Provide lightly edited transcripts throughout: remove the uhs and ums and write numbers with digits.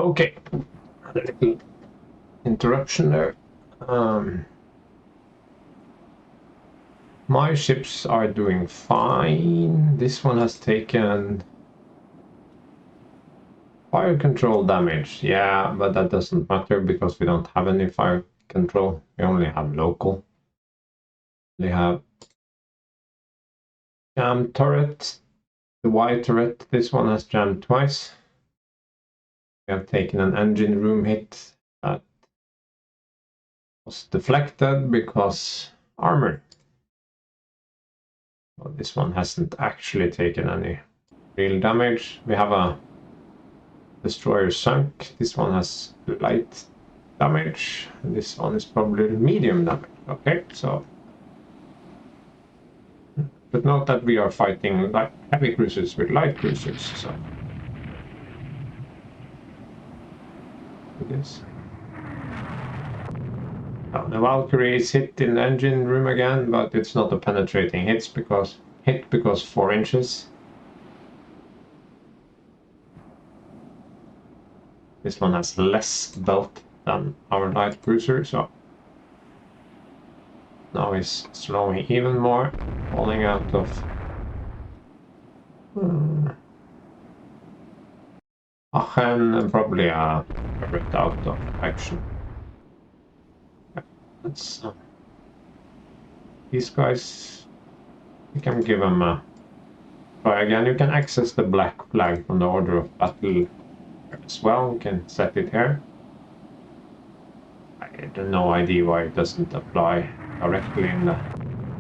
Okay, a little interruption there. My ships are doing fine. This one has taken fire control damage. Yeah, but that doesn't matter because we don't have any fire control. We only have local. We have jam turret, the Y turret. This one has jammed twice. We have taken an engine room hit that was deflected because armor. Well, this one hasn't actually taken any real damage. We have a destroyer sunk. This one has light damage. This one is probably medium damage. Okay, so. But note that we are fighting like heavy cruisers with light cruisers, so. This. Now, the Valkyrie is hit in the engine room again, but it's not a penetrating hit because 4 inches. This one has less belt than our light cruiser, so now he's slowing even more, falling out of Aachen and probably a turret out of action. Let's these guys, you can give them a try again. You can access the black flag from the order of battle as well. You can set it here. I have no idea why it doesn't apply directly in the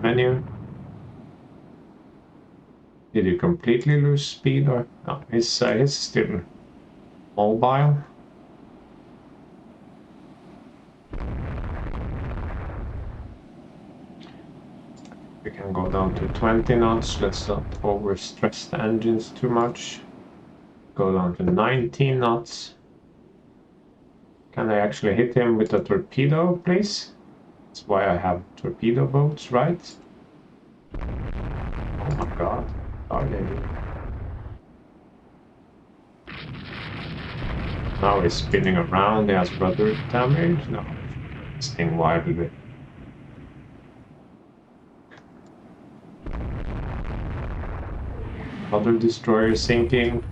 menu. Did you completely lose speed or no? He's still mobile. We can go down to 20 knots. Let's not overstress the engines too much. Go down to 19 knots. Can I actually hit him with a torpedo, please? That's why I have torpedo boats, right? Oh my god. Are they? Now he's spinning around. He has rudder damage. No, this thing wildly. Other destroyer sinking.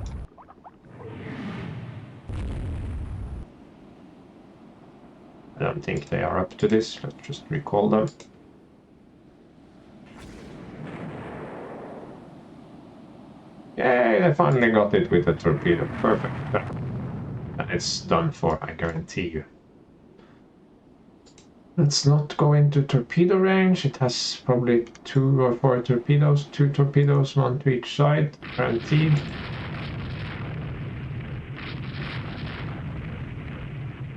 I don't think they are up to this. Let's just recall them. Yay, they finally got it with a torpedo. Perfect. And it's done for, I guarantee you. Let's not go into torpedo range. It has probably 2 or 4 torpedoes. 2 torpedoes, 1 to each side, guaranteed.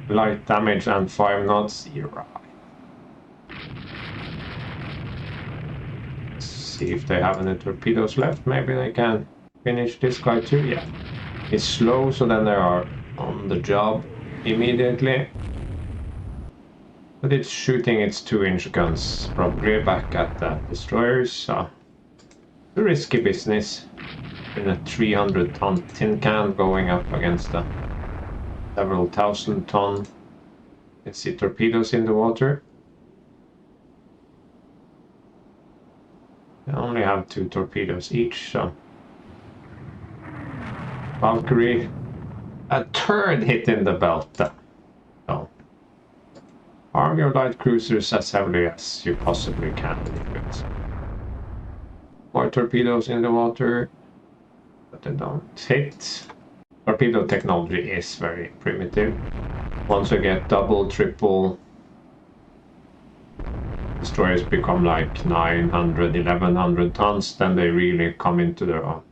Light damage and 5 knots, you're right. Let's see if they have any torpedoes left. Maybe they can finish this guy too. Yeah, it's slow, so then they are on the job immediately. But it's shooting its 2-inch guns probably back at the destroyers, so it's a risky business. In a 300-ton tin can going up against a several 1,000-ton. You can see torpedoes in the water. They only have 2 torpedoes each, so Valkyrie, a third hit in the belt. So arm your light cruisers as heavily as you possibly can. More torpedoes in the water, but they don't hit. Torpedo technology is very primitive. Once you get double, triple, destroyers become like 900, 1100 tons, then they really come into their own.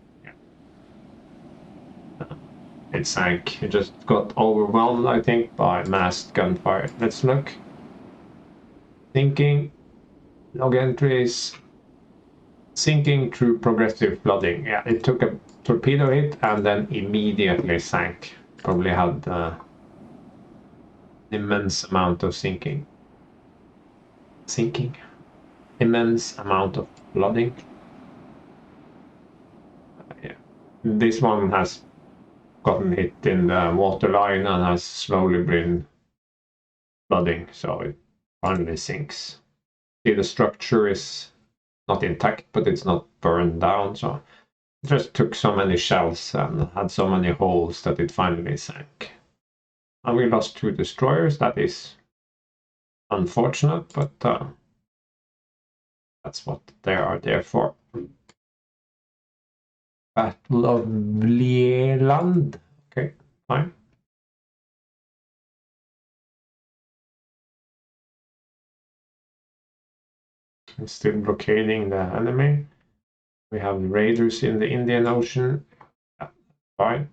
It sank. It just got overwhelmed, I think, by massed gunfire. Let's look. Sinking. Log entries. Sinking through progressive flooding. Yeah, it took a torpedo hit and then immediately sank. Probably had an immense amount of sinking. Immense amount of flooding. Yeah. This one has gotten hit in the waterline and has slowly been flooding, so it finally sinks. See, the structure is not intact, but it's not burned down, so it just took so many shells and had so many holes that it finally sank. And we lost 2 destroyers. That is unfortunate, but that's what they are there for. Battle of Vlieland. Okay, fine. I'm still blockading the enemy. We have raiders in the Indian Ocean. Yeah, fine.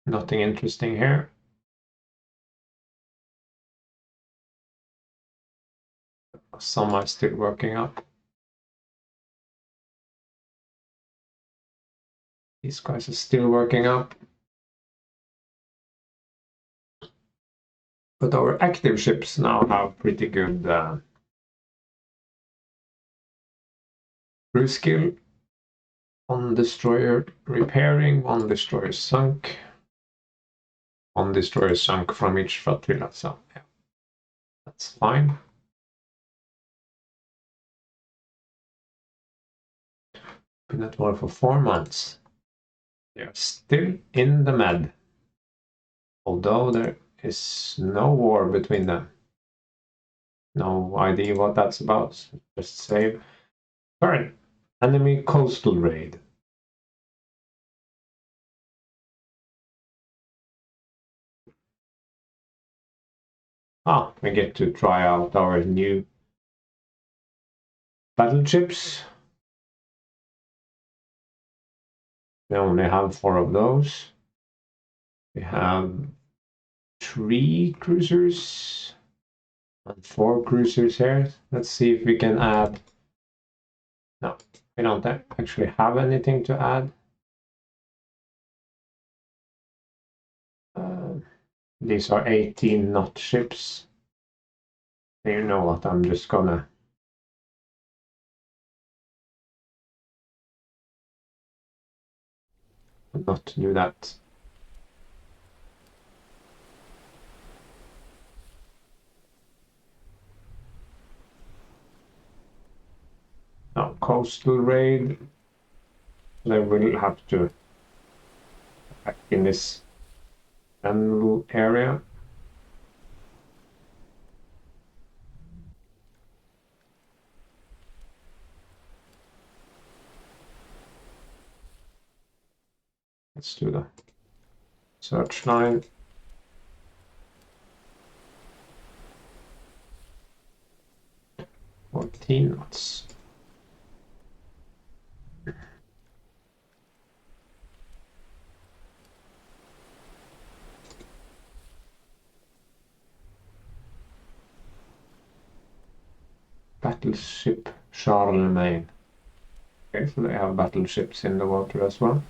Nothing interesting here. Some are still working up. These guys are still working up. But our active ships now have pretty good crew skill. 1 destroyer repairing, 1 destroyer sunk. 1 destroyer sunk from each flotilla, so yeah, that's fine. Been at war for 4 months. They are still in the med, although there is no war between them. No idea what that's about. Just save. Turn. Enemy coastal raid. We get to try out our new battleships. We only have 4 of those. We have 3 cruisers and 4 cruisers here. Let's see if we can add. No, we don't actually have anything to add. These are 18-knot ships. You know what, I'm just gonna not do that. Now, coastal raid. They will have to attack in this general area. Let's do the search line. knots. Battleship Charlemagne. Okay, so they have battleships in the water as well.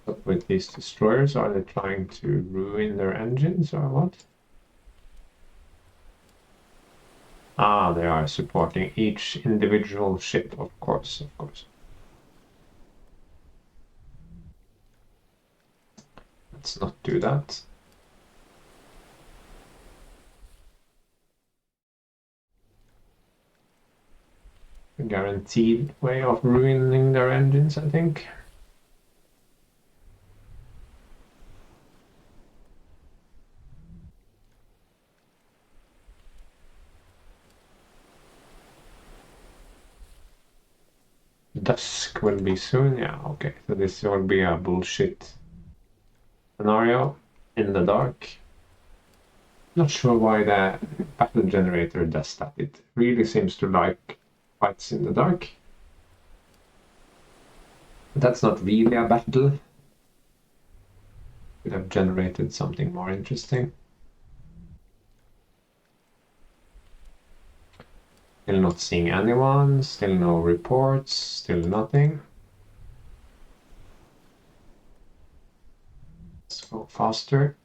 But with these destroyers, are they trying to ruin their engines or what? They are supporting each individual ship, of course, of course. Let's not do that. A guaranteed way of ruining their engines, I think. Dusk will be soon, yeah, okay. So this will be a bullshit scenario in the dark. Not sure why the battle generator does that. It really seems to like fights in the dark. But that's not really a battle. Could have generated something more interesting. Still not seeing anyone, still no reports, still nothing. Let's go faster.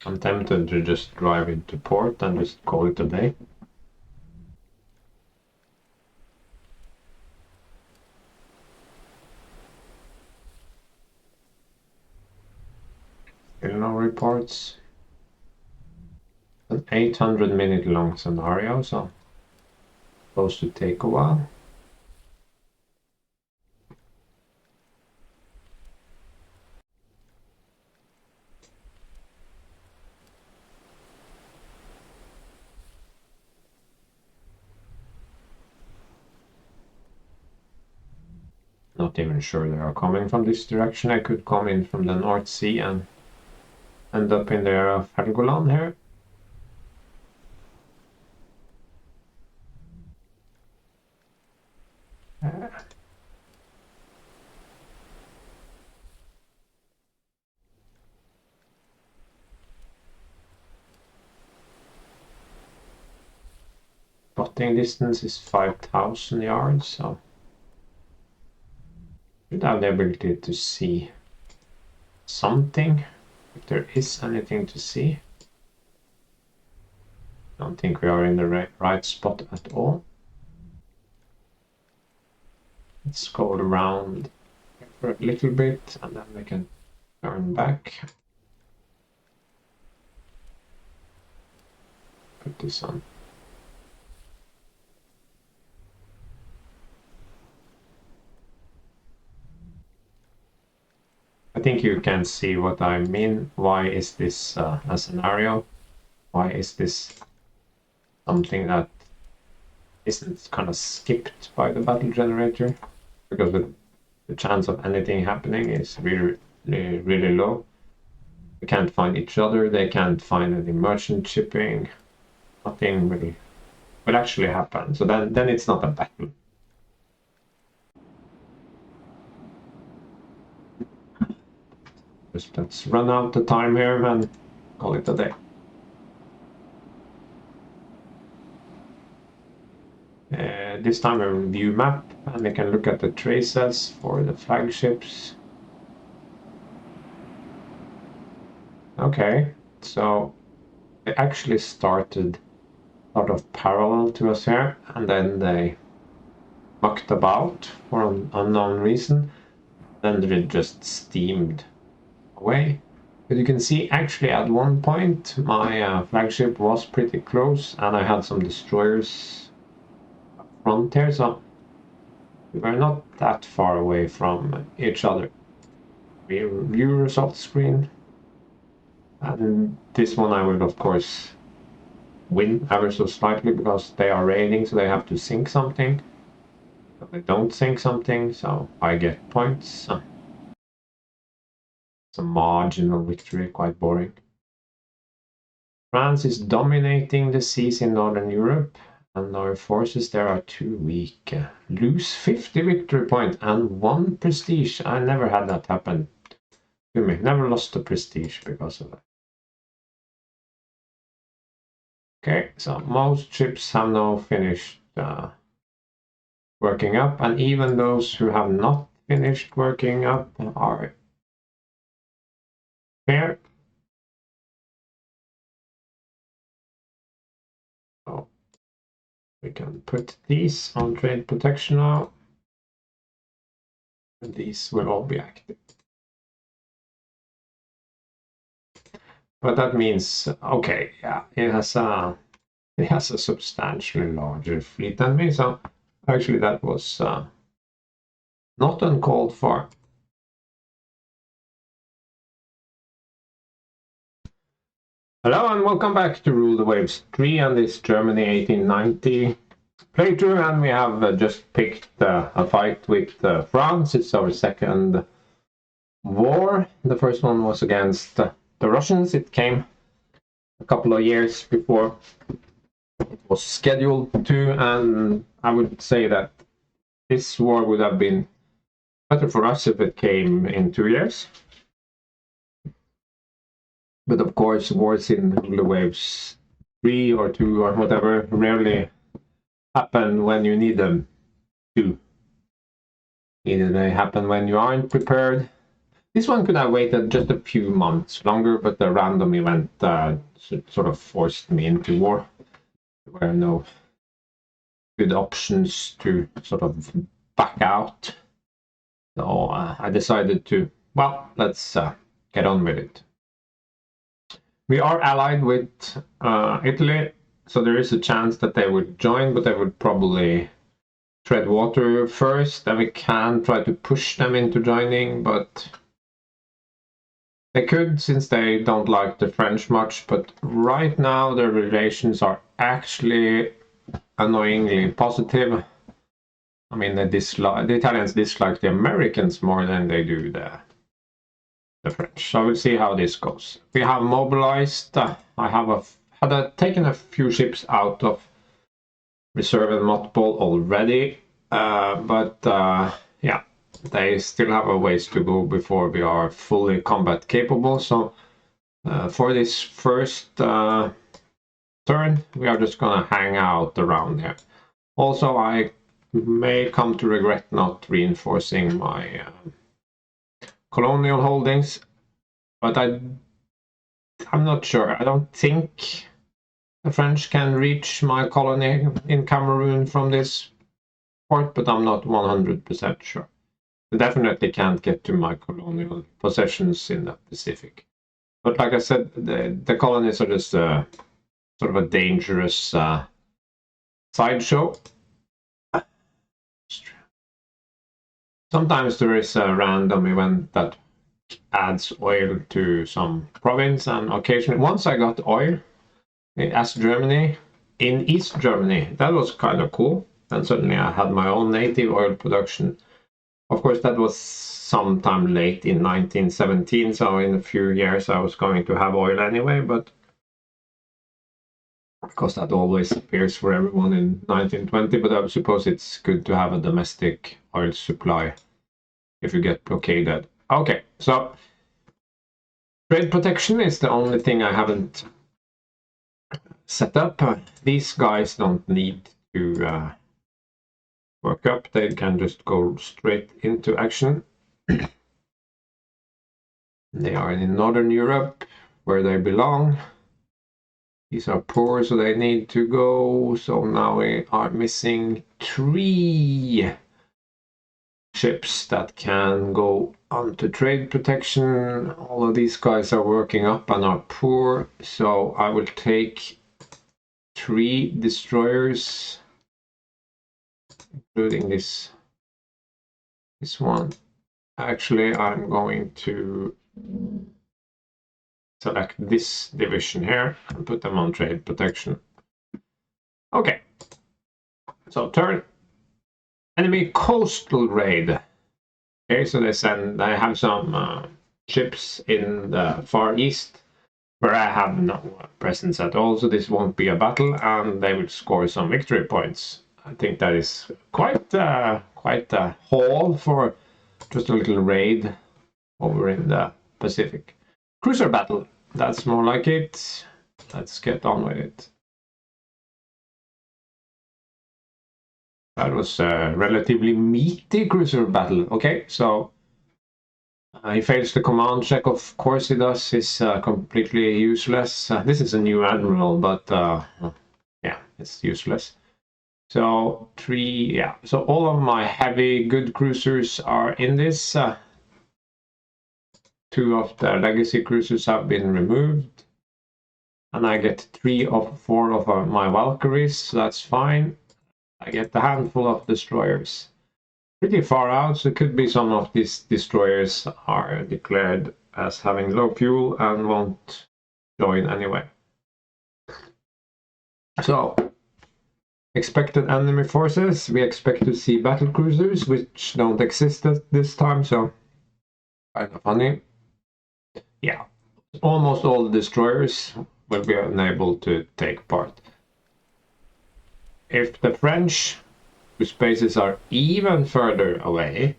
I'm tempted to just drive into port and just call it a day. Still no reports. An 800-minute long scenario, so supposed to take a while. Not even sure they are coming from this direction. I could come in from the North Sea and end up in the area of Helgoland here. Spotting distance is 5,000 yards, so should have the ability to see something, if there is anything to see. Don't think we are in the right spot at all. Let's go around for a little bit and then we can turn back. Put this on. I think you can see what I mean. Why is this a scenario? Why is this something that isn't kind of skipped by the battle generator? Because the chance of anything happening is really, really, really low. They can't find each other. They can't find any merchant shipping. Nothing will actually happen. So then it's not a battle. Just let's run out the time here and call it a day. This time we will view map and we can look at the traces for the flagships. Okay, so they actually started sort of parallel to us here and then they mucked about for an unknown reason. Then they just steamed away. But you can see actually at one point my flagship was pretty close and I had some destroyers up front here, so we were not that far away from each other. We view results screen, and this one I will of course win ever so slightly because they are raiding, so they have to sink something. So they don't sink something, so I get points. It's a marginal victory, quite boring. France is dominating the seas in Northern Europe, and our forces there are too weak. Lose 50 victory point and 1 prestige. I never had that happen to me. Never lost a prestige because of that. Okay, so most ships have now finished working up, and even those who have not finished working up are fair. So we can put these on trade protection now, and these will all be active. But that means, okay, yeah, it has a substantially larger fleet than me, so actually that was not uncalled for. Hello and welcome back to Rule the Waves 3 and this Germany 1890 playthrough, and we have just picked a fight with France. It's our second war. The first one was against the Russians. It came a couple of years before it was scheduled to, and I would say that this war would have been better for us if it came in 2 years. But of course, wars in the waves 3 or 2 or whatever rarely happen when you need them to. Either they happen when you aren't prepared. This one could have waited just a few months longer, but the random event sort of forced me into war. There were no good options to sort of back out. So I decided to, well, let's get on with it. We are allied with Italy, so there is a chance that they would join, but they would probably tread water first, and we can try to push them into joining, but they could, since they don't like the French much. But right now their relations are actually annoyingly positive. I mean, the Italians dislike the Americans more than they do the French. So we'll see how this goes. We have mobilized. I have taken a few ships out of reserve and mothball already, but yeah, they still have a ways to go before we are fully combat capable. So for this first turn, we are just gonna hang out around here. Also, I may come to regret not reinforcing my colonial holdings, but I'm not sure. I don't think the French can reach my colony in Cameroon from this port, but I'm not 100% sure. They definitely can't get to my colonial possessions in the Pacific. But like I said, the colonies are just sort of a dangerous sideshow. Sometimes there is a random event that adds oil to some province, and occasionally, once I got oil as Germany, in East Germany, that was kind of cool. And suddenly I had my own native oil production. Of course, that was sometime late in 1917, so in a few years I was going to have oil anyway, but because that always appears for everyone in 1920, but I suppose it's good to have a domestic oil supply if you get blockaded. Okay, so trade protection is the only thing I haven't set up. These guys don't need to work up, they can just go straight into action. They are in Northern Europe, where they belong. These are poor, so they need to go. So now we are missing 3 ships that can go onto trade protection. All of these guys are working up and are poor, so I will take 3 destroyers, including this one. Actually, I'm going to select this division here and put them on trade protection. Okay, so turn enemy coastal raid. Okay, so they have some ships in the Far East where I have no presence at all, so this won't be a battle, and they will score some victory points. I think that is quite a haul for just a little raid over in the Pacific. Cruiser battle, that's more like it. Let's get on with it. That was a relatively meaty cruiser battle. Okay, so he fails the command check. Of course he does. He's completely useless. This is a new admiral, but yeah, it's useless. So 3, yeah. So all of my heavy good cruisers are in this. 2 of the legacy cruisers have been removed, and I get 3 of 4 of my Valkyries, so that's fine. I get a handful of destroyers. Pretty far out, so it could be some of these destroyers are declared as having low fuel and won't join anyway. So, expected enemy forces. We expect to see battle cruisers, which don't exist at this time, so kind of funny. Yeah, almost all the destroyers will be unable to take part. If the French, whose bases are even further away,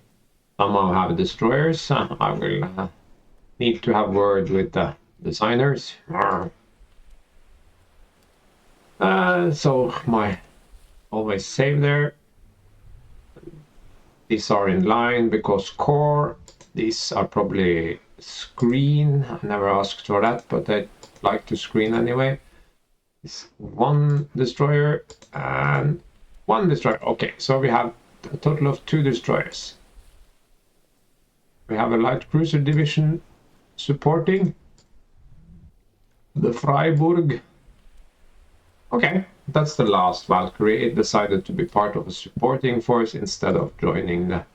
somehow have destroyers, I will need to have word with the designers. So my always save there. These are in line because core. These are probably screen. I never asked for that, but I'd like to screen anyway. It's one destroyer and one destroyer. Okay, so we have a total of 2 destroyers. We have a light cruiser division supporting the Freiburg. Okay, that's the last Valkyrie. It decided to be part of a supporting force instead of joining the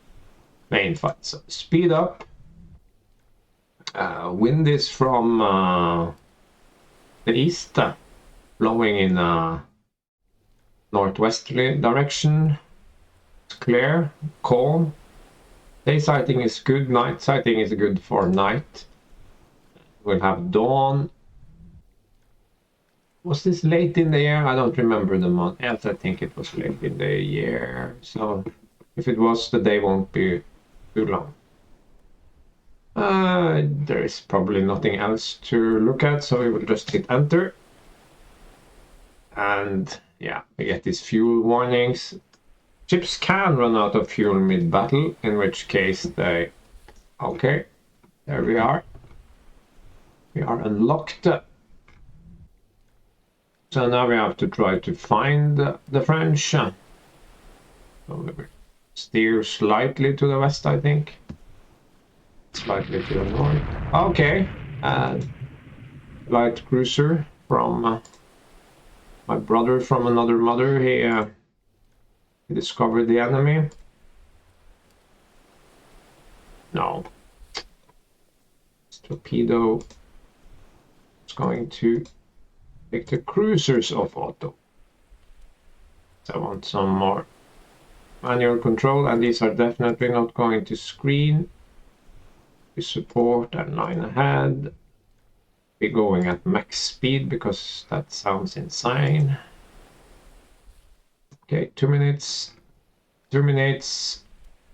main fight. So speed up. Wind is from the east, blowing in a northwesterly direction. It's clear, calm. Day sighting is good, night sighting is good for night. We'll have dawn. Was this late in the year? I don't remember the month. Yes, I think it was late in the year. So if it was, the day won't be too long. There is probably nothing else to look at, so we will just hit enter. And yeah, we get these fuel warnings. Ships can run out of fuel mid-battle, in which case they... Okay, there we are. We are unlocked. So now we have to try to find the French. So we will steer slightly to the west, I think. Slightly to the north. Okay. Light cruiser from my brother from another mother. He discovered the enemy. No. This torpedo is going to take the cruisers off auto. So I want some more manual control, and these are definitely not going to screen. We support and line ahead. We're going at max speed because that sounds insane. Okay, 2 minutes, 2 minutes,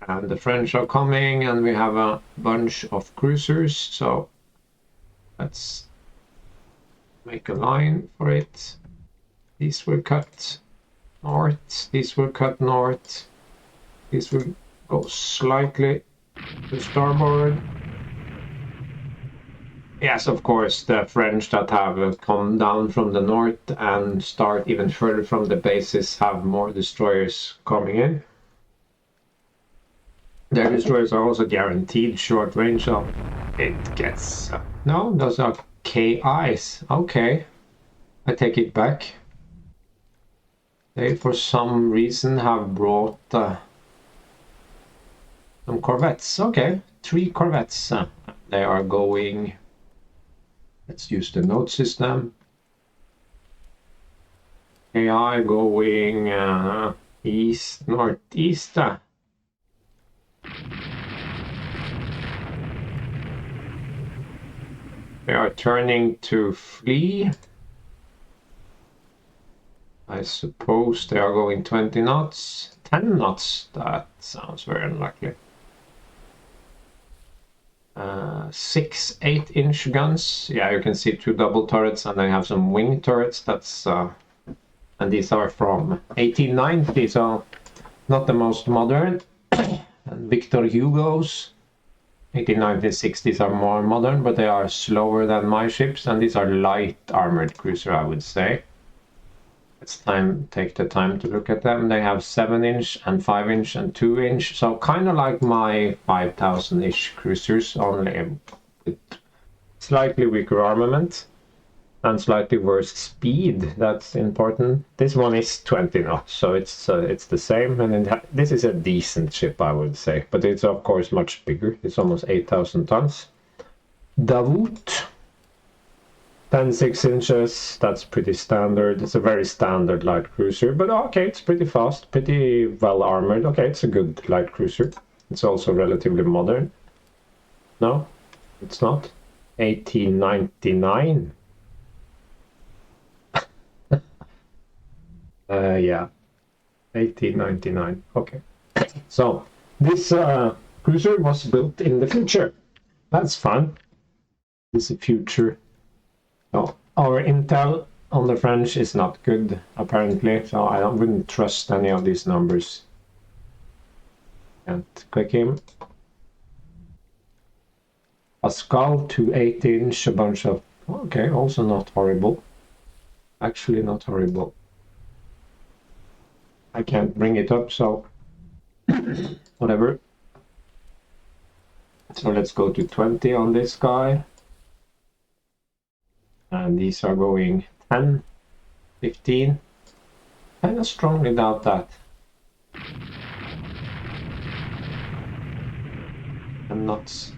and the French are coming, and we have a bunch of cruisers, so let's make a line for it. These will cut north, these will cut north, these will go slightly to starboard. Yes, of course, the French that have come down from the north and start even further from the bases have more destroyers coming in. Their destroyers are also guaranteed short range, so it gets... no, those are KIs. Okay, I take it back. They, for some reason, have brought some corvettes. Okay, 3 corvettes. They are going... Let's use the note system. AI going east, northeast. They are turning to flee. I suppose they are going 20 knots. 10 knots? That sounds very unlikely. 6 8-inch guns. Yeah, you can see 2 double turrets, and they have some wing turrets. That's and these are from 1890, so not the most modern. And Victor Hugo's 1890s, 60s are more modern, but they are slower than my ships, and these are light armored cruiser, I would say. Let's take the time to look at them. They have 7-inch and 5-inch and 2-inch, so kind of like my 5000-ish cruisers, only with slightly weaker armament and slightly worse speed. That's important. This one is 20 knots, so it's the same, and this is a decent ship, I would say, but it's of course much bigger. It's almost 8,000 tons. Davout. 10 6-inches, that's pretty standard. It's a very standard light cruiser, but okay, it's pretty fast, pretty well armored. Okay, it's a good light cruiser. It's also relatively modern. No, it's not. 1899. Yeah, 1899. Okay. So this cruiser was built in the future. That's fun. This is future. So our intel on the French is not good, apparently. So I wouldn't trust any of these numbers. Can't click him. Pascal 2/8-inch, a bunch of... Okay, also not horrible. Actually not horrible. I can't bring it up, so whatever. So let's go to 20 on this guy. And these are going 10, 15. Kind of strongly doubt that. I'm not...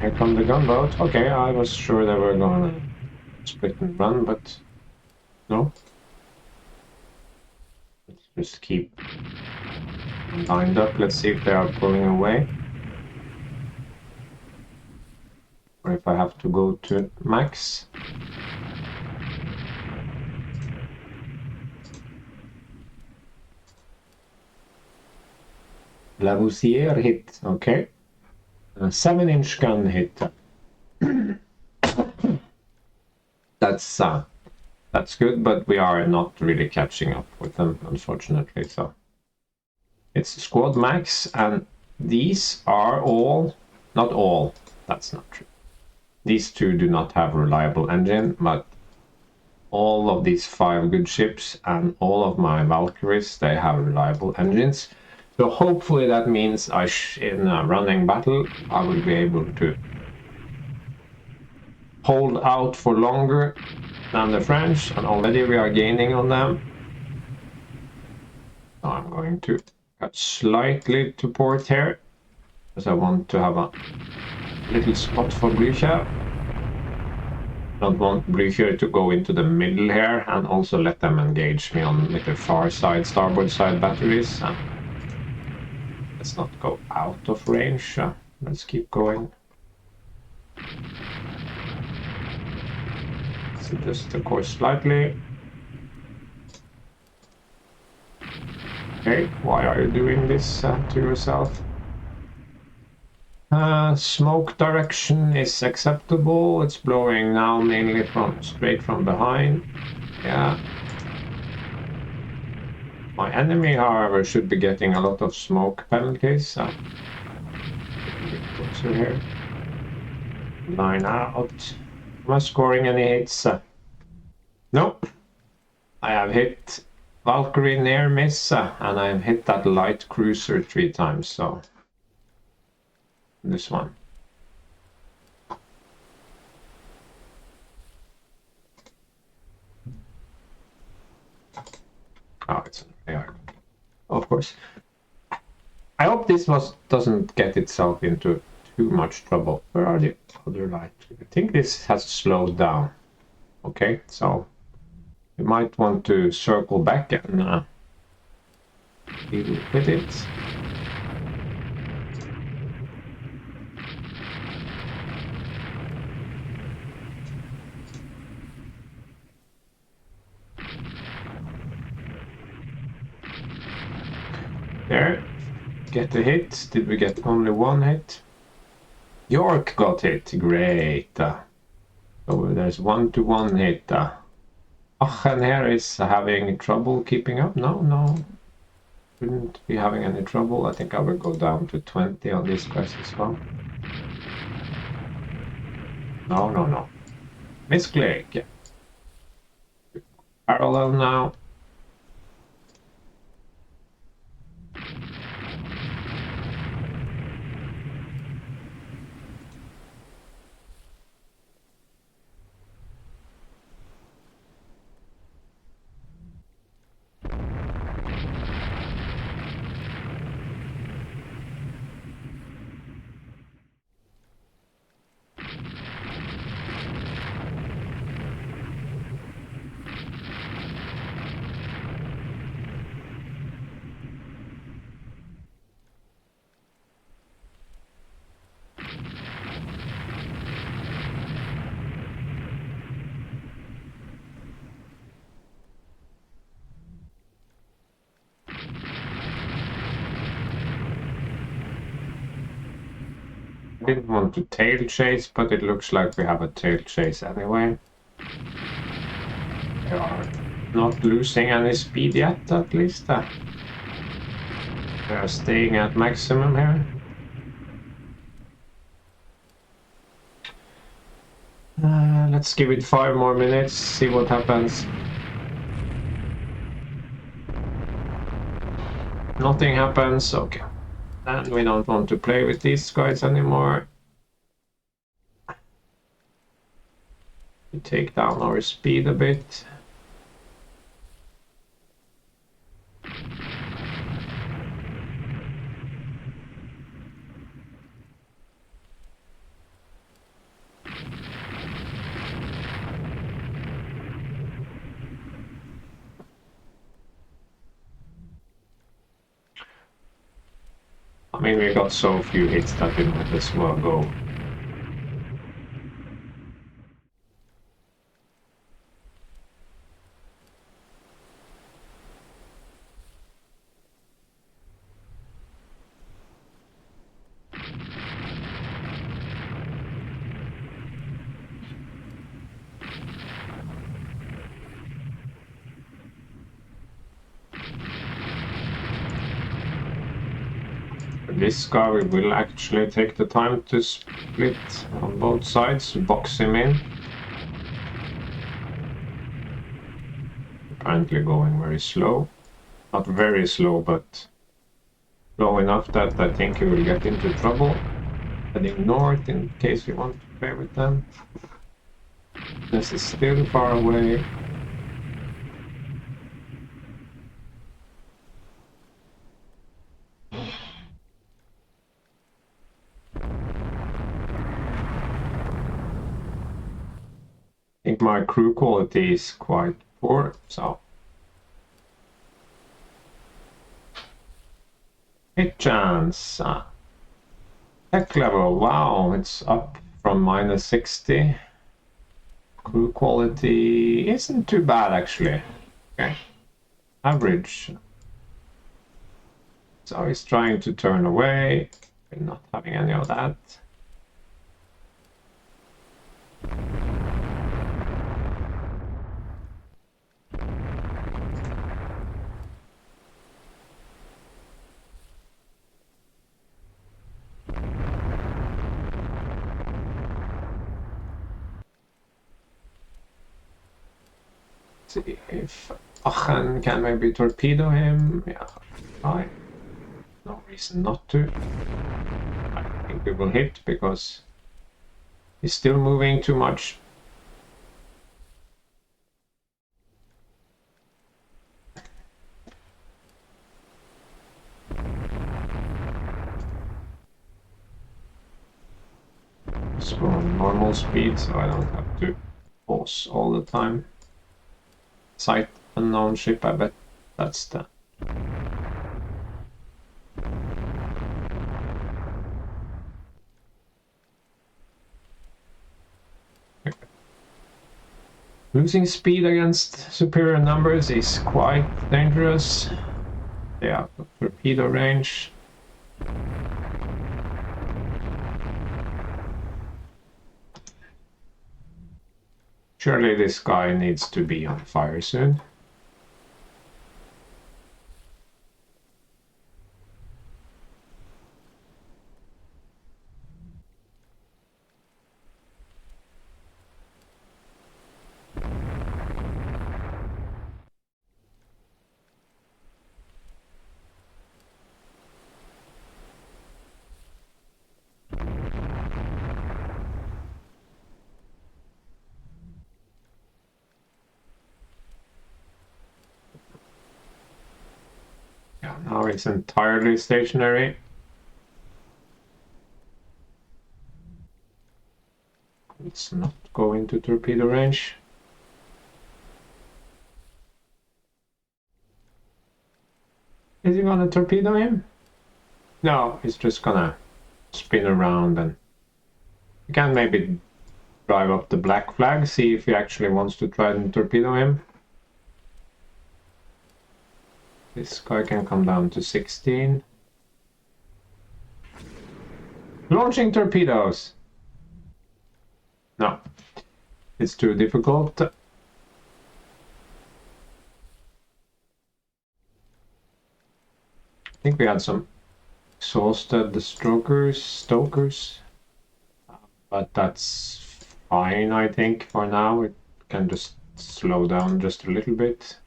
Here come the gunboat. Okay, I was sure they were gonna split and run, but no. Let's just keep lined up. Let's see if they are pulling away. Or if I have to go to max. Lavoisier hit, okay. A 7-inch gun hit. That's good, but we are not really catching up with them, unfortunately. So it's squad max, and these are all, not all, that's not true. These two do not have reliable engine, but all of these 5 good ships and all of my Valkyries, they have reliable engines. So hopefully that means in a running battle, I will be able to hold out for longer than the French, and already we are gaining on them. So I'm going to cut slightly to port here, because I want to have a little spot for Blücher. Don't want Blücher to go into the middle here, and also let them engage me on with the far side, starboard side batteries. Let's not go out of range. Let's keep going. So adjust the course slightly. Okay, why are you doing this to yourself? Smoke direction is acceptable. It's blowing now mainly straight from behind. Yeah. My enemy, however, should be getting a lot of smoke penalties. So get closer here. Line out. Am I scoring any hits? Nope. I have hit Valkyrie near miss, and I have hit that light cruiser 3 times. So this one. Oh, it's an AI. Of course. I hope this doesn't get itself into too much trouble. Where are the other lights? I think this has slowed down. Okay, so you might want to circle back and deal with it. There, get a hit. Did we get only 1 hit? York got hit, great. So there's 1-to-1 hit. Aachen here is having trouble keeping up. No, shouldn't be having any trouble. I think I will go down to 20 on these guys as well. No. Misclick. Parallel now. didn't want to tail chase, but it looks like we have a tail chase anyway. We are not losing any speed yet, at least. We are staying at maximum here. Let's give it 5 more minutes, see what happens. Nothing happens, okay. And we don't want to play with these guys anymore. We take down our speed a bit. I mean, we got so few hits that we might as well go. This guy we will actually take the time to split on both sides, box him in. Apparently going very slow. Not very slow, but slow enough that I think he will get into trouble. Heading north in case we want to play with them. This is still far away. I think my crew quality is quite poor, so hit chance. Tech level, wow, it's up from -60. Crew quality isn't too bad actually. Okay, average. So he's trying to turn away. We're not having any of that. See if Aachen can maybe torpedo him. Yeah, fine. No reason not to. I think we will hit because he's still moving too much. Just go on normal speed so I don't have to pause all the time. Sight unknown ship, I bet that's the... Losing speed against superior numbers is quite dangerous. They have torpedo range. Surely this guy needs to be on fire soon. Yeah, now it's entirely stationary. Let's not go into torpedo range. Is he gonna torpedo him? No, he's just gonna spin around and you can maybe drive up the black flag, see if he actually wants to try and torpedo him. This guy can come down to 16. Launching torpedoes. No, it's too difficult. I think we had some exhausted stokers, but that's fine, I think, for now. It can just slow down just a little bit.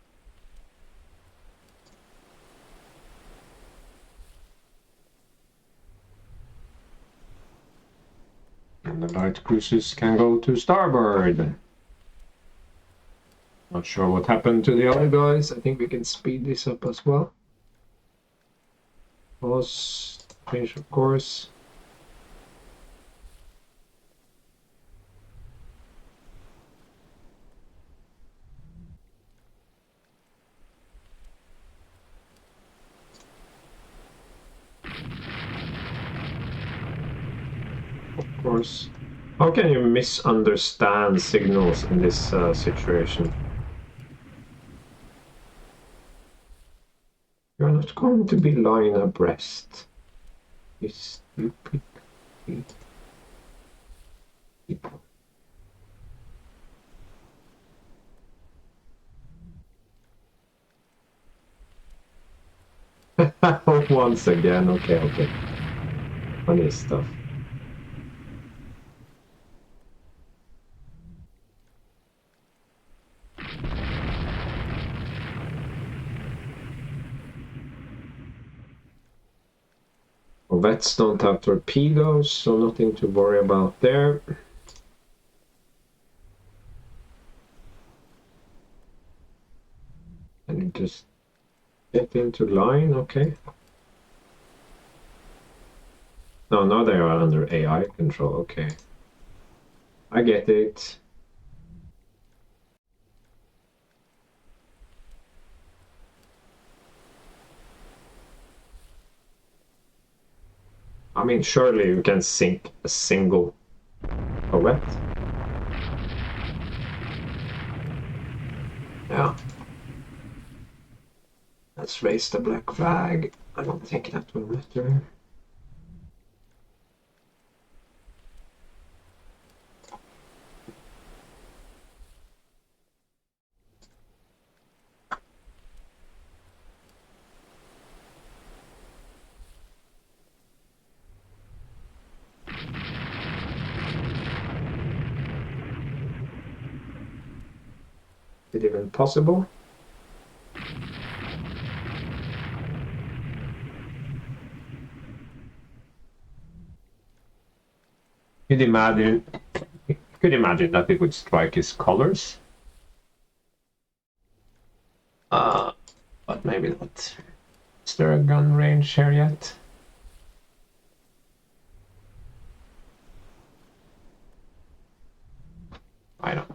And the light cruisers can go to starboard. Not sure what happened to the other guys. I think we can speed this up as well. Pause, change of course. Of course. How can you misunderstand signals in this situation? You're not going to be lying abreast. You stupid people. Once again, okay. Funny stuff. Vets don't have torpedoes, so nothing to worry about there. And you just get into line, okay. No, now they are under AI control, okay. I get it. I mean, surely you can sink a single corvette. Yeah. Let's raise the black flag. I don't think that will matter. Is it even possible? Could imagine that it would strike his colors. But maybe not. Is there a gun range here yet? I don't.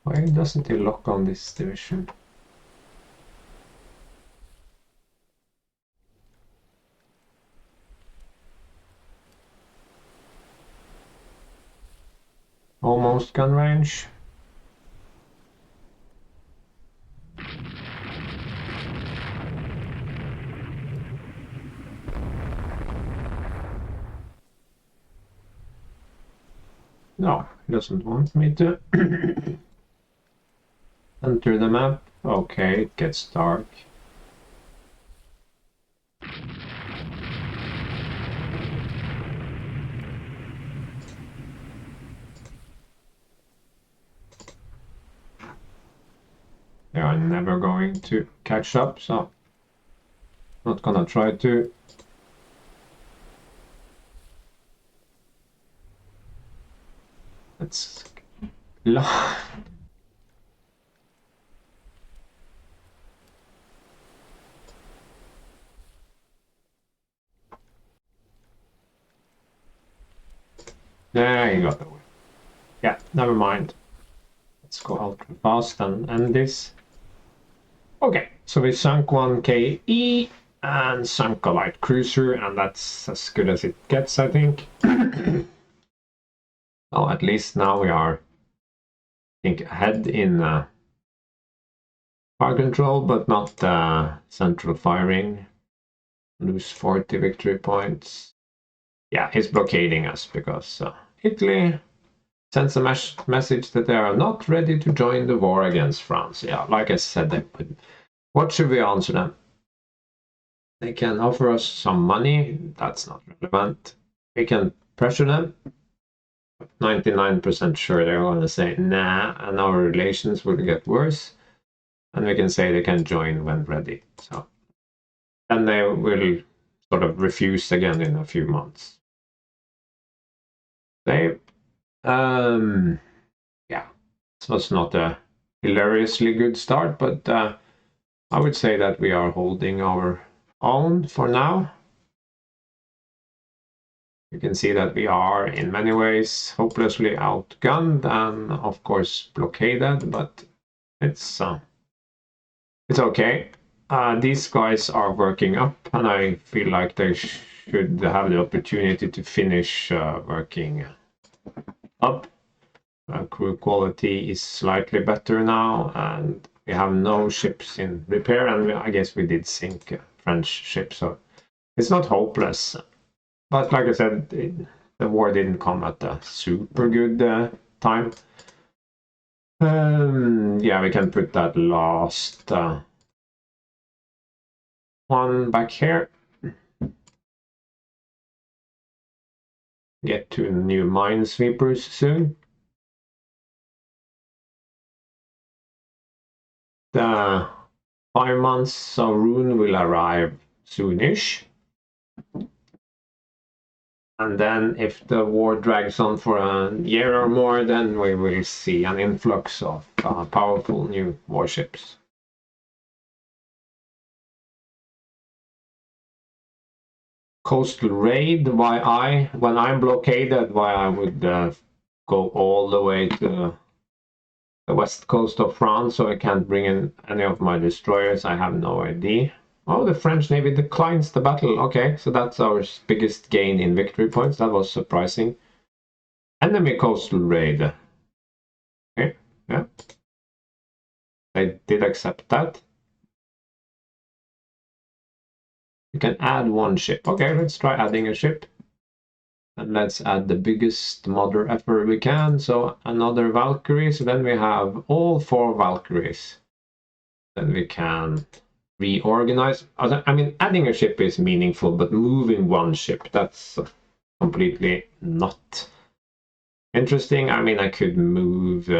Why doesn't he lock on this division? Almost gun range. No, he doesn't want me to enter the map. Okay, it gets dark. They are never going to catch up, so not gonna try to. It's there you go. Yeah, never mind. Let's go ultra fast and end this. Okay, so we sunk 1 KE and sunk a light cruiser, and that's as good as it gets, I think. Oh, at least now we are, I think, ahead in fire control, but not central firing. Lose 40 victory points. Yeah, he's blockading us because Italy sends a message that they are not ready to join the war against France. Yeah, like I said, they would. What should we answer them? They can offer us some money. That's not relevant. We can pressure them. 99% sure they're going to say nah, and our relations will get worse. And we can say they can join when ready. So then they will sort of refuse again in a few months. They, yeah, this was not a hilariously good start, but I would say that we are holding our own for now. You can see that we are in many ways hopelessly outgunned and of course blockaded, but it's okay. These guys are working up, and I feel like they should have the opportunity to finish working up. Crew quality is slightly better now, and we have no ships in repair, and I guess we did sink a French ship, so it's not hopeless. But like I said, the war didn't come at a super good time. Yeah, we can put that last one back here. Get 2 new minesweepers soon. The 5 months of rune will arrive soonish. And then if the war drags on for a year or more, then we will see an influx of powerful new warships. Coastal raid, when I'm blockaded, why I would go all the way to the west coast of France so I can't bring in any of my destroyers, I have no idea. Oh, the French Navy declines the battle. Okay, so that's our biggest gain in victory points. That was surprising. Enemy coastal raid. Okay, yeah. I did accept that. You can add 1 ship. Okay, let's try adding a ship. And let's add the biggest mother effer we can. So another Valkyrie. So then we have all 4 Valkyries. Then we can reorganize. I mean, adding a ship is meaningful, but moving 1 ship, that's completely not interesting. I mean, I could move,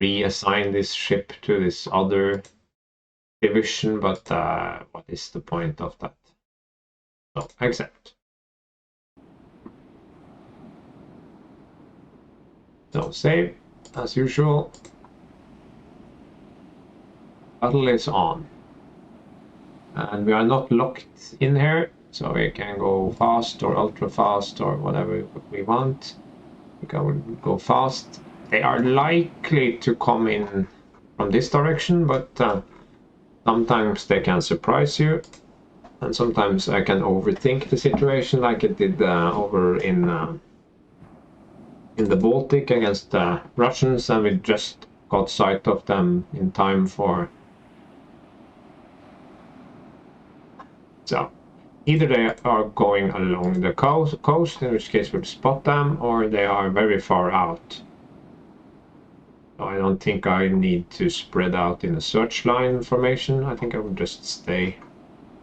reassign this ship to this other division, but what is the point of that? So, accept. So, save, as usual. Battle is on. And we are not locked in here, so we can go fast or ultra fast or whatever we want. We can go fast. They are likely to come in from this direction, but sometimes they can surprise you, and sometimes I can overthink the situation, like it did over in the Baltic against the Russians, and we just got sight of them in time for. So either they are going along the coast, in which case we'll spot them, or they are very far out. So I don't think I need to spread out in a search line formation. I think I will just stay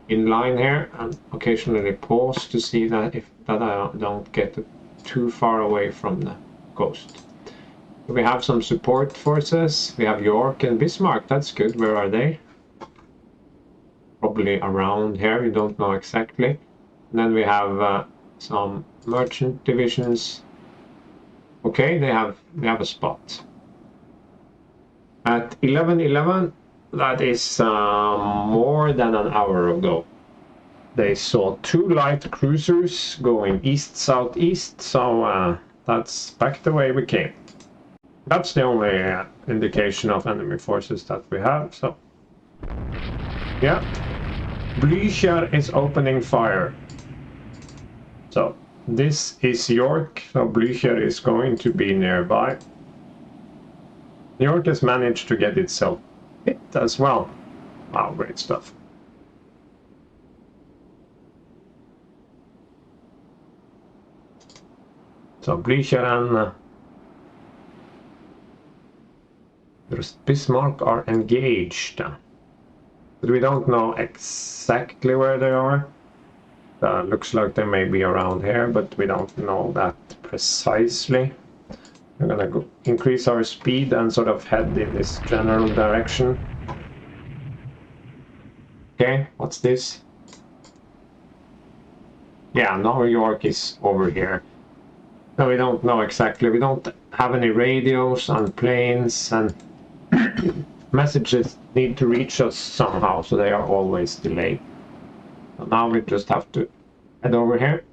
in line here and occasionally pause to see that I don't get too far away from the coast. We have some support forces. We have York and Bismarck. That's good. Where are they? Probably around here. We don't know exactly. And then we have some merchant divisions Okay, they have a spot. At 11:11, that is more than an hour ago. They saw 2 light cruisers going east-southeast, so that's back the way we came. That's the only indication of enemy forces that we have, so... Yeah. Blücher is opening fire. So, this is York, so Blücher is going to be nearby. York has managed to get itself hit as well. Wow, great stuff. So Blücher and Bismarck are engaged. But we don't know exactly where they are. Looks like they may be around here, but we don't know that precisely. We're gonna increase our speed and sort of head in this general direction. Okay, what's this? Yeah, New York is over here. No, we don't know exactly. We don't have any radios on planes, and messages need to reach us somehow, so they are always delayed. So now we just have to head over here,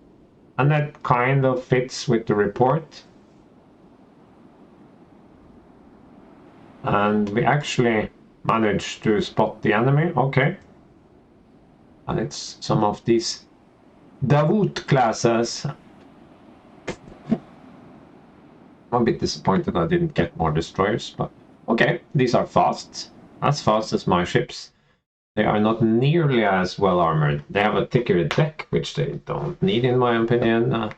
and that kind of fits with the report. And we actually managed to spot the enemy. Okay. And it's some of these Davut classes. I'm a bit disappointed I didn't get more destroyers, but okay, these are fast as my ships. They are not nearly as well armored. They have a thicker deck, which they don't need in my opinion.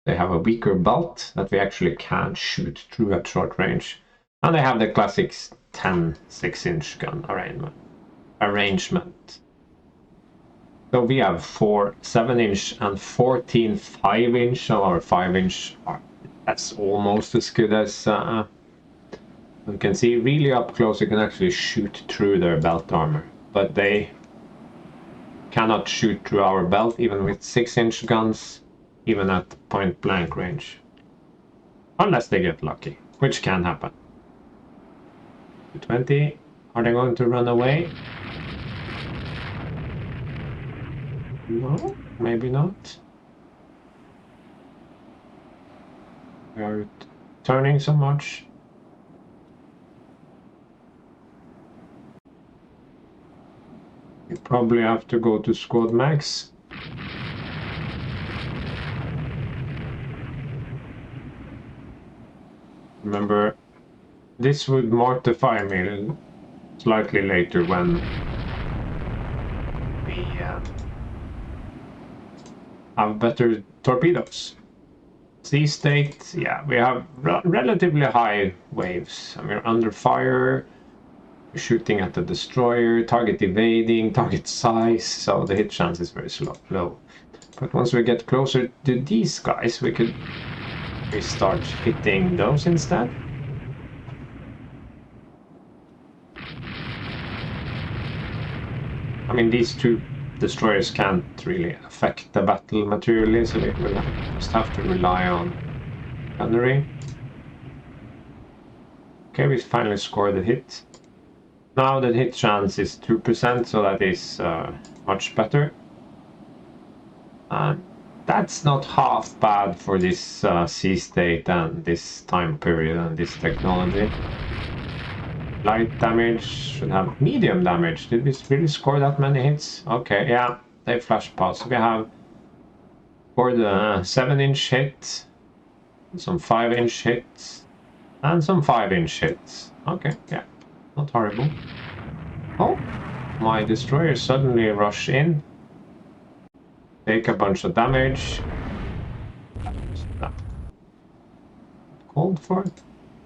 They have a weaker belt that we actually can't shoot through at short range. And they have the classic 10 6-inch gun arrangement. So we have 4 7-inch and 14 5-inch, so our 5-inch are... That's almost as good as you can see. Really up close you can actually shoot through their belt armor, but they cannot shoot through our belt even with 6-inch guns, even at point blank range, unless they get lucky, which can happen. 20, are they going to run away? No, maybe not. We are turning so much. You probably have to go to squad max. Remember, this would mortify me slightly later when we have better torpedoes. Sea state, yeah, we have relatively high waves. I mean, we're under fire, we're shooting at the destroyer, target evading, target size, so the hit chance is very low. But once we get closer to these guys, we start hitting those instead. I mean, these 2 destroyers can't really affect the battle materially, so we will just have to rely on gunnery. Okay, we finally scored a hit. Now the hit chance is 2%, so that is much better. And that's not half bad for this sea state and this time period and this technology. Light damage, should have medium damage. Did we really score that many hits? Okay, yeah, they flash past. We have for the 7-inch hit, some 5-inch hits, and some 5-inch hits. Okay, yeah, not horrible. Oh, my destroyers suddenly rush in, take a bunch of damage. Called for it.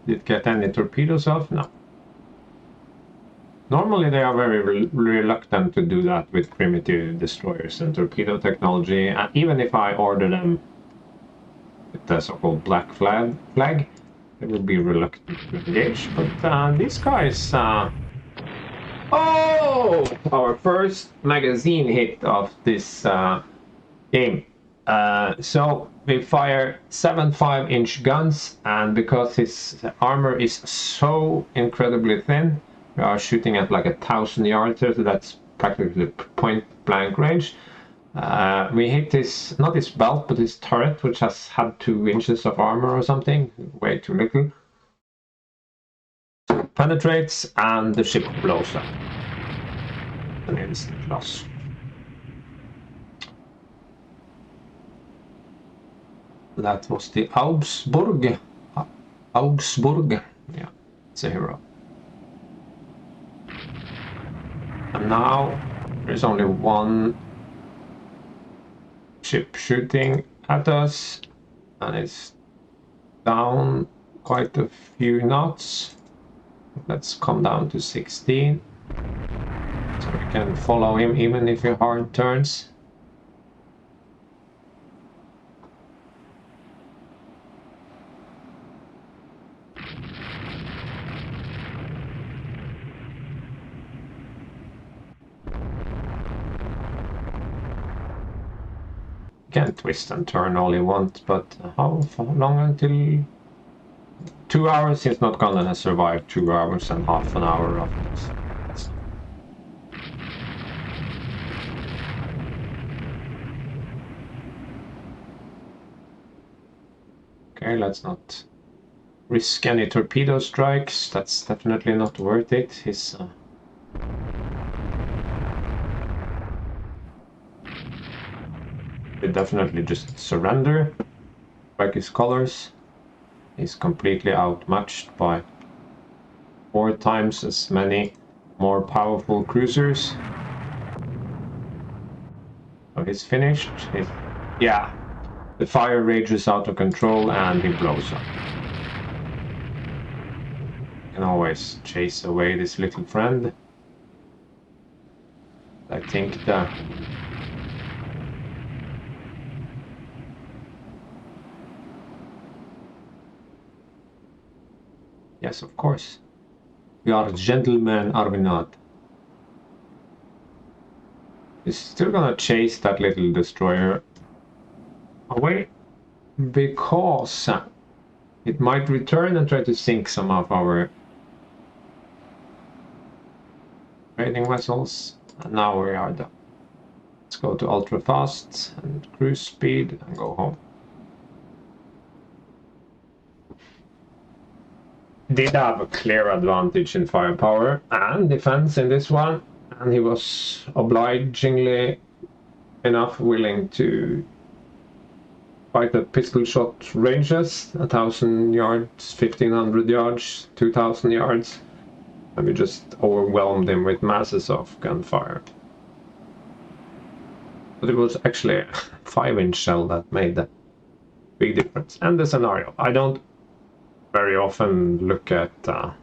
Did get any torpedoes off? No. Normally they are very reluctant to do that with primitive destroyers and torpedo technology, and even if I order them with the so-called black flag, they will be reluctant to engage. But these guys... Oh! Our first magazine hit of this game. So We fire 7 5-inch guns, and because his armor is so incredibly thin, we are shooting at like 1,000 yards here, so that's practically point blank range. We hit his, not his belt, but his turret, which has had 2 inches of armor or something, way too little. So it penetrates, and the ship blows up. An instant loss. That was the Augsburg. Augsburg. Yeah, it's a hero. And now there's only one ship shooting at us, and it's down quite a few knots. Let's come down to 16, so we can follow him even if he hard turns. Can twist and turn all you want, but how long until 2 hours? He's not gonna survive 2 hours and half an hour of this. Okay, let's not risk any torpedo strikes. That's definitely not worth it. His they definitely just surrender, break his colors. He's completely outmatched by 4 times as many more powerful cruisers. So he's finished. Yeah, the fire rages out of control and he blows up. You can always chase away this little friend. I think the yes, of course. We are gentlemen, are we not? He's still gonna chase that little destroyer away because it might return and try to sink some of our trading vessels. And now we are done. Let's go to ultra fast and cruise speed and go home. Did have a clear advantage in firepower and defense in this one, and he was obligingly enough willing to fight at pistol shot ranges, 1,000 yards, 1,500 yards, 2,000 yards, and we just overwhelmed him with masses of gunfire. But it was actually a 5-inch shell that made the big difference. And the scenario. I don't very often look at the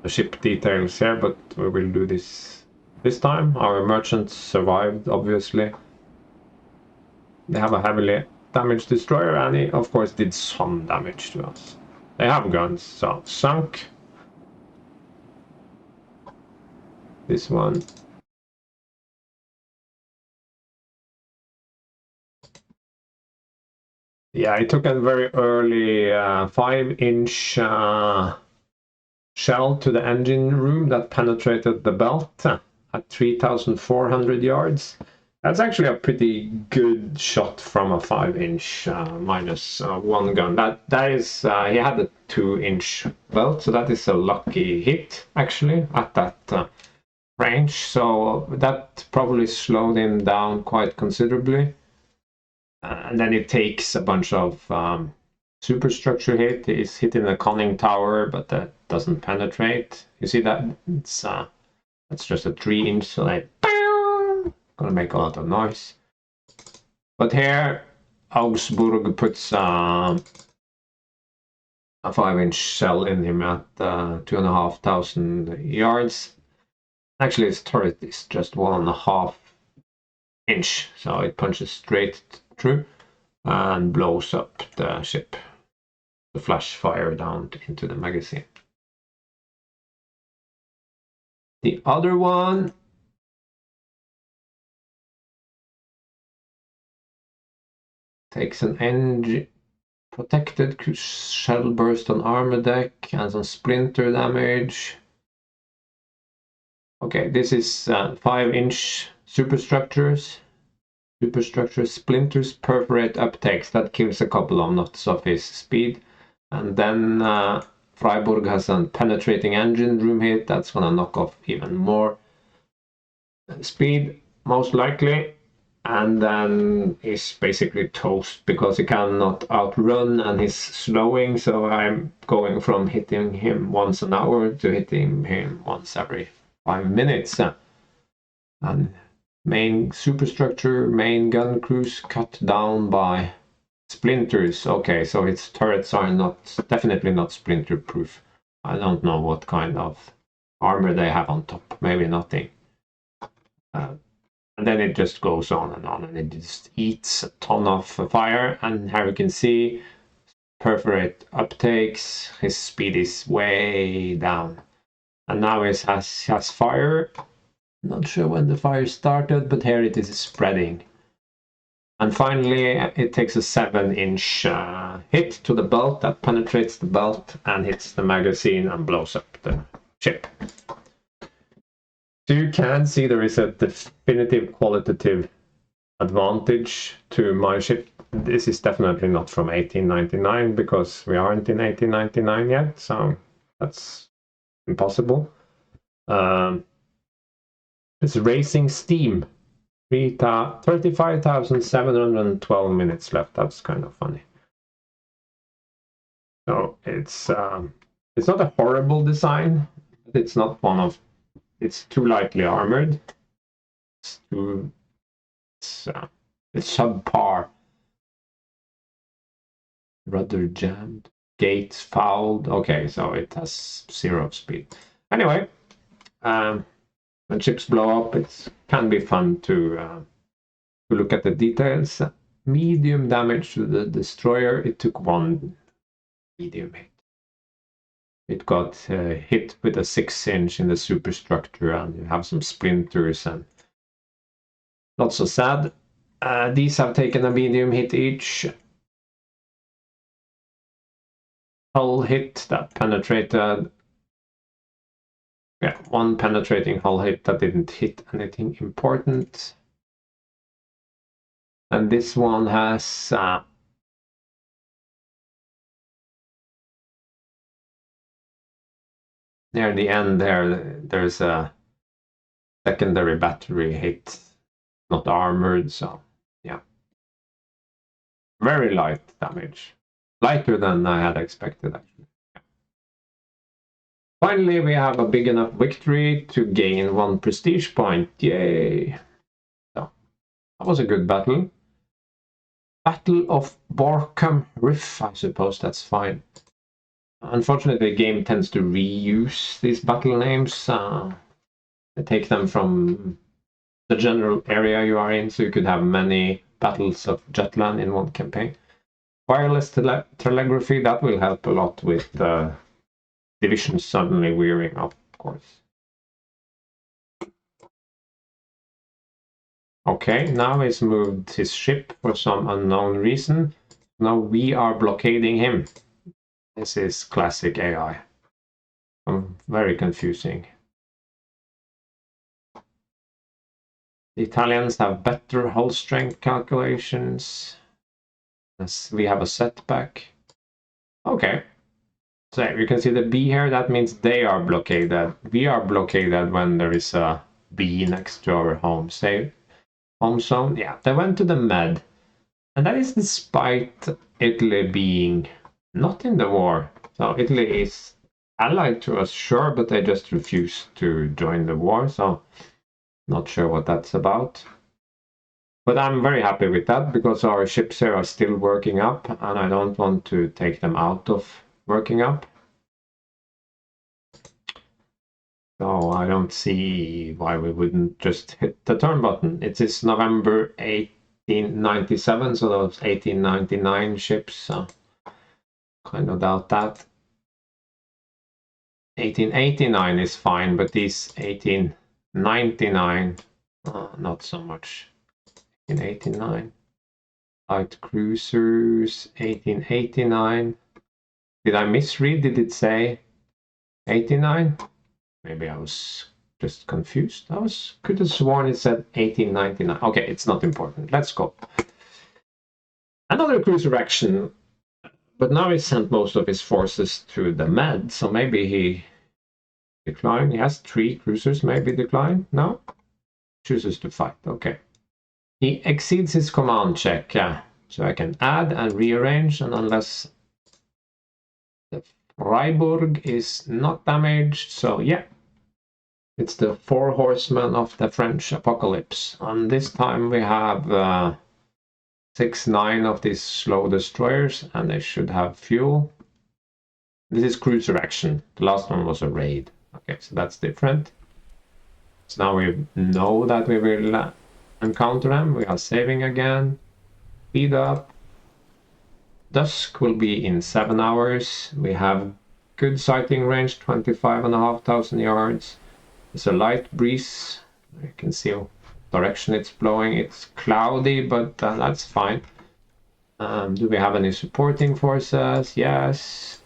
ship details here, but we will do this time. Our merchants survived, obviously. They have a heavily damaged destroyer, and he, of course, did some damage to us. They have guns, so sunk. This one. Yeah, I took a very early 5-inch shell to the engine room that penetrated the belt at 3,400 yards. That's actually a pretty good shot from a 5-inch minus 1 gun. That is, he had a 2-inch belt, so that is a lucky hit actually at that range. So that probably slowed him down quite considerably. And then it takes a bunch of superstructure hit. He's hitting the conning tower, but that doesn't penetrate. You see that? It's that's just a 3-inch, so like gonna make a lot of noise. But here, Augsburg puts a 5-inch shell in him at 2,500 yards. Actually, his turret is just 1.5 inch, so it punches straight through and blows up the ship. The flash fire down into the magazine. The other one takes an engine protected shell burst on armor deck and some splinter damage. Okay, this is 5-inch superstructures. Superstructure splinters perforate uptakes. That kills a couple of knots of his speed. And then Freiburg has a penetrating engine room hit. That's gonna knock off even more speed, most likely. And then he's basically toast because he cannot outrun and he's slowing. So I'm going from hitting him once an hour to hitting him once every 5 minutes. And main superstructure, main gun crews cut down by splinters. Okay, so its turrets are definitely not splinter proof. I don't know what kind of armor they have on top. Maybe nothing. And then it just goes on, and it just eats a ton of fire. And here you can see perforate uptakes. His speed is way down, and now he has fire. Not sure when the fire started, but here it is spreading. And finally, it takes a 7-inch hit to the belt that penetrates the belt and hits the magazine and blows up the ship. So you can see there is a definitive qualitative advantage to my ship. This is definitely not from 1899 because we aren't in 1899 yet, so that's impossible. It's racing steam. 35,712 minutes left. That's kind of funny. So it's not a horrible design, but it's not one of. It's too lightly armored. It's subpar. Rudder jammed. Gates fouled. Okay, so it has 0 speed. Anyway, when ships blow up, it can be fun to look at the details. Medium damage to the destroyer. It took 1 medium hit. It got hit with a 6-inch in the superstructure, and you have some splinters, and not so sad. These have taken a medium hit each. Hull hit that penetrated. Yeah, 1 penetrating hull hit that didn't hit anything important. And this one has near the end there's a secondary battery hit, not armored, so yeah. Very light damage. Lighter than I had expected, actually. Finally, we have a big enough victory to gain 1 prestige point. Yay! So, that was a good battle. Battle of Borkum Riff, I suppose that's fine. Unfortunately, the game tends to reuse these battle names. They take them from the general area you are in, so you could have many battles of Jutland in one campaign. Wireless telegraphy, that will help a lot with divisions suddenly wearing up, of course. Okay, now he's moved his ship for some unknown reason. Now we are blockading him. This is classic AI. Very confusing. The Italians have better hull strength calculations. As we have a setback. Okay. So you can see the B here, that means they are blockaded. We are blockaded when there is a B next to our home zone. Yeah, they went to the Med. And that is despite Italy being not in the war. So Italy is allied to us, sure, but they just refuse to join the war. So not sure what that's about. But I'm very happy with that because our ships here are still working up and I don't want to take them out of working up. So I don't see why we wouldn't just hit the turn button. It is November 1897, so those 1899 ships. Kind of doubt that. 1889 is fine, but these 1899, not so much. In 89. Light cruisers, 1889. Did I misread? Did it say 89? Maybe I was just confused. Could have sworn it said 1899. Okay, it's not important. Let's go. Another cruiser action, but now he sent most of his forces to the Med, so maybe he declined. He has 3 cruisers, maybe decline. No? Chooses to fight. Okay. He exceeds his command check, so I can add and rearrange, and unless the Freiburg is not damaged, so yeah. It's the 4 horsemen of the French apocalypse. And this time we have 6-9 of these slow destroyers, and they should have fuel. This is cruiser action. The last one was a raid. Okay, so that's different. So now we know that we will encounter them. We are saving again. Speed up. Dusk will be in 7 hours. We have good sighting range, 25,500 yards. There's a light breeze. You can see what direction it's blowing. It's cloudy, but that's fine. Do we have any supporting forces? Yes.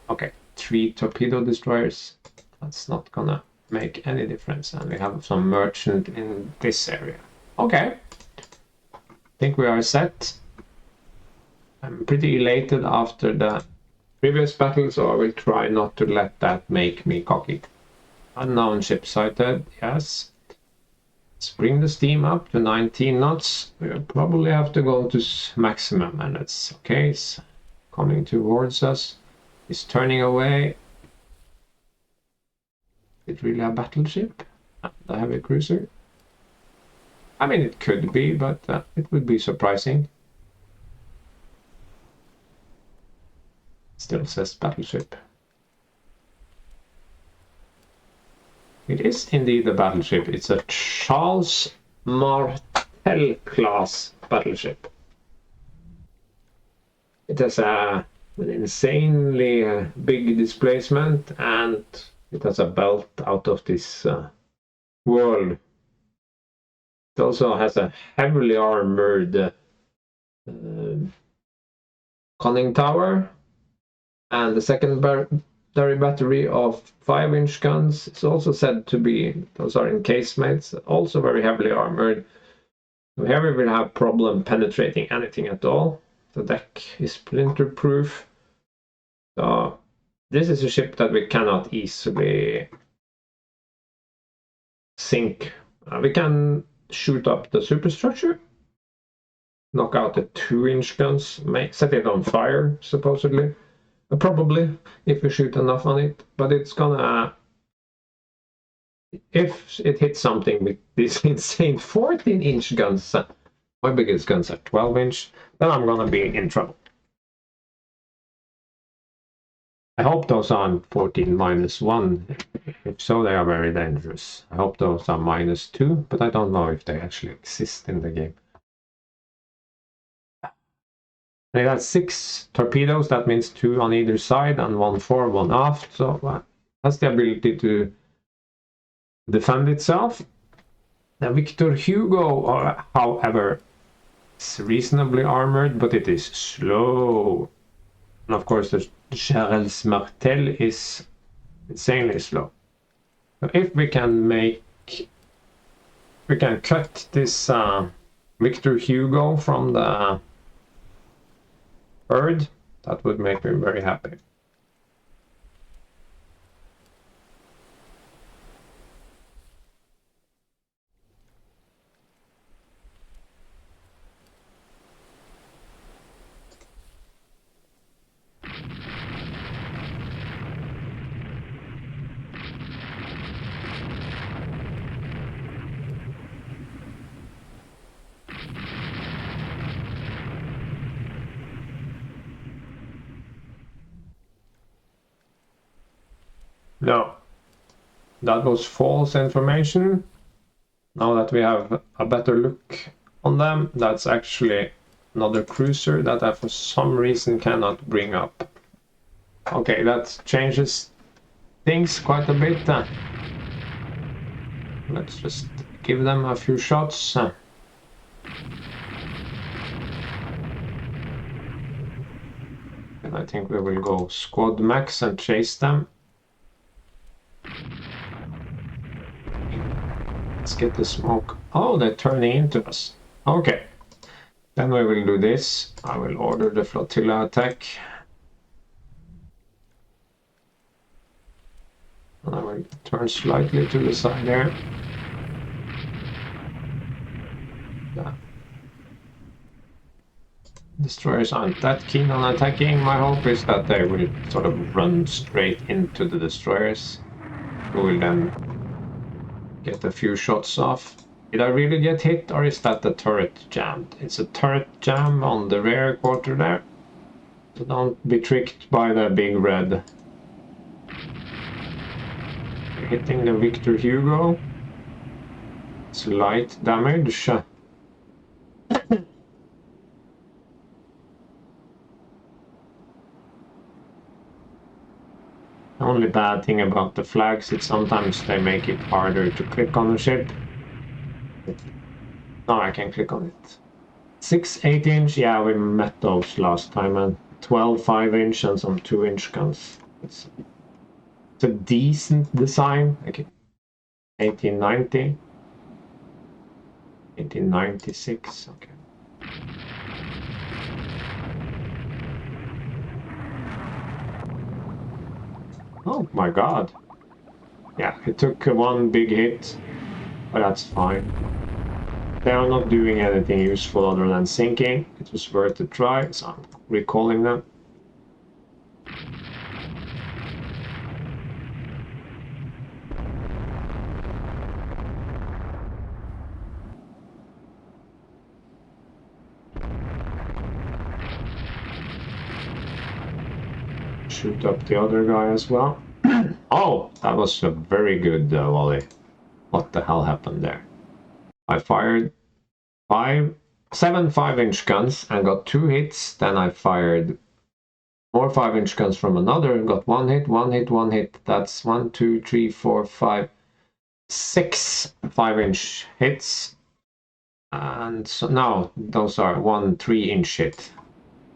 Okay, 3 torpedo destroyers. That's not gonna make any difference. And we have some merchant in this area. Okay. I think we are set. I'm pretty elated after the previous battle, so I will try not to let that make me cocky. Unknown ship sighted, yes. Let's bring the steam up to 19 knots. We'll probably have to go to maximum, and it's okay. It's coming towards us. It's turning away. Is it really a battleship? A heavy cruiser? I mean, it could be, but it would be surprising. Still says battleship. It is indeed a battleship. It's a Charles Martel class battleship. It has an insanely big displacement, and it has a belt out of this world. It also has a heavily armored conning tower, and the secondary battery of 5-inch guns. It's also said to be, those are encasemates, also very heavily armored. So here we will have problem penetrating anything at all. The deck is splinter-proof. So this is a ship that we cannot easily sink. We can shoot up the superstructure, knock out the 2-inch guns, set it on fire, supposedly. Probably, if we shoot enough on it, but it's gonna... If it hits something with these insane 14-inch guns, my biggest guns are 12-inch, then I'm gonna be in trouble. I hope those aren't 14-1. If so, they are very dangerous. I hope those are -2, but I don't know if they actually exist in the game. They got 6 torpedoes, that means 2 on either side and 1 forward, 1 aft, so it has the ability to defend itself. The Victor Hugo, however, is reasonably armored, but it is slow. And of course, the Charles Martel is insanely slow. So if we can cut this Victor Hugo from the herd, that would make me very happy. No, that was false information. Now that we have a better look on them, that's actually another cruiser that I for some reason cannot bring up. Okay, that changes things quite a bit. Let's just give them a few shots. And I think we will go squad max and chase them. Let's get the smoke. Oh, they're turning into us. Okay. Then we will do this. I will order the flotilla attack. And I will turn slightly to the side there. Yeah. Destroyers aren't that keen on attacking. My hope is that they will sort of run straight into the destroyers. We will then get a few shots off. Did I really get hit, or is that the turret jammed? It's a turret jam on the rear quarter there. So don't be tricked by the big red. We're hitting the Victor Hugo. It's light damage. The only bad thing about the flags is sometimes they make it harder to click on the ship. No, I can click on it. 6 8-inch, yeah, we met those last time, and 12 5-inch and some 2-inch guns. It's a decent design. Okay. 1890. 1896, okay. Oh my god. Yeah, it took one big hit, but that's fine. They are not doing anything useful other than sinking. It was worth a try, so I'm recalling them. Shoot up the other guy as well. Oh, that was a very good volley. What the hell happened there? I fired 7 5-inch guns and got 2 hits. Then I fired more 5-inch guns from another and got 1 hit, 1 hit, 1 hit. That's 1, 2, 3, 4, 5, 6 5-inch hits. And so now those are 1 3-inch hit,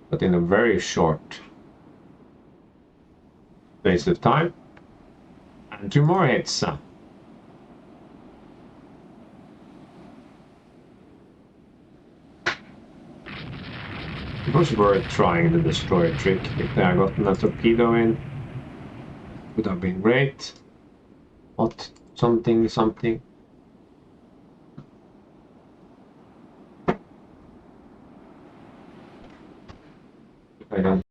but in a very short space of time. And 2 more hits. It was worth trying the destroyer trick. If they had gotten a torpedo in, would have been great. What? Something, something. I don't